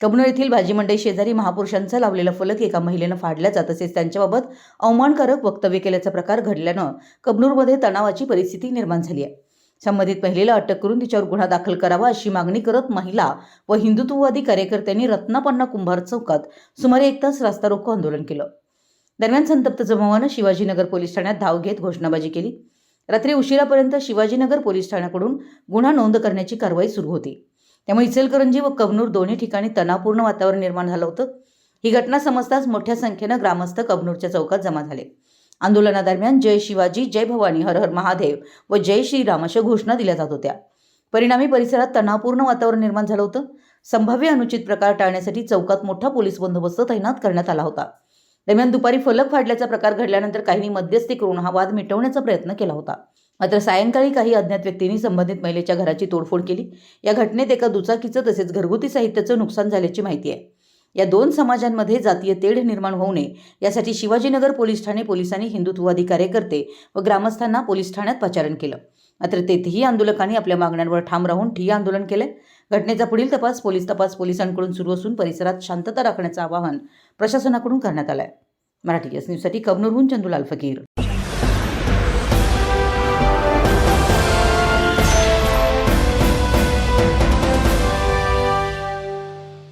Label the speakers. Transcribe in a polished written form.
Speaker 1: कबनूर येथील भाजी मंडई शेजारी महापुरुषांचा लावलेला फलक एका महिलेनं फाडल्याचा तसेच त्यांच्याबाबत अवमानकारक वक्तव्य केल्याचा प्रकार घडल्यानं कबनूरमध्ये तणावाची परिस्थिती निर्माण झाली आहे। संबंधित महिलेला अटक करून तिच्यावर गुन्हा दाखल करावा अशी मागणी करत महिला व हिंदुत्ववादी कार्यकर्त्यांनी रत्नापन्ना कुंभार चौकात सुमारे 1 तास रास्ता रोको आंदोलन केलं। दरम्यान संतप्त जमावानं शिवाजीनगर पोलीस ठाण्यात धाव घेत घोषणाबाजी केली। रात्री उशिरापर्यंत शिवाजीनगर पोलीस ठाण्याकडून गुन्हा नोंद करण्याची कारवाई सुरू होती। त्यामुळे इचलकरंजी व कबनूर दोन्ही ठिकाणी तणावपूर्ण वातावरण निर्माण झालं होतं। ही घटना समजताच मोठ्या संख्येनं ग्रामस्थ कबनूरच्या चौकात जमा झाले। आंदोलनादरम्यान जय शिवाजी, जय भवानी, हर हर महादेव व जय श्रीराम अशा घोषणा दिल्या जात होत्या। परिणामी परिसरात तणावपूर्ण वातावरण निर्माण झालं होतं। संभाव्य अनुचित प्रकार टाळण्यासाठी चौकात मोठा पोलीस बंदोबस्त तैनात करण्यात आला होता। दरम्यान दुपारी फलक फाडल्याचा प्रकार घडल्यानंतर काहींनी मध्यस्थी करून हा वाद मिटवण्याचा प्रयत्न केला होता। मात्र सायंकाळी काही अज्ञात व्यक्तींनी संबंधित महिलेच्या घराची तोडफोड केली। या घटनेत एका दुचाकीचं तसेच घरगुती साहित्याचं नुकसान झाल्याची माहिती आहे। या दोन समाजांमध्ये जातीय तेढ निर्माण होऊ नये यासाठी शिवाजीनगर पोलीस ठाणे पोलिसांनी हिंदुत्ववादी कार्यकर्ते व ग्रामस्थांना पोलीस ठाण्यात पाचारण केलं। मात्र तेथेही आंदोलकांनी आपल्या मागण्यांवर ठाम राहून ठिय्या आंदोलन केले। घटनेचा पुढील तपास पोलिसांकडून सुरू असून परिसरात शांतता राखण्याचं आवाहन प्रशासनाकडून करण्यात आलं आहे। मराठी न्यूजसाठी कबनूरहून चंदुलाल फकीर।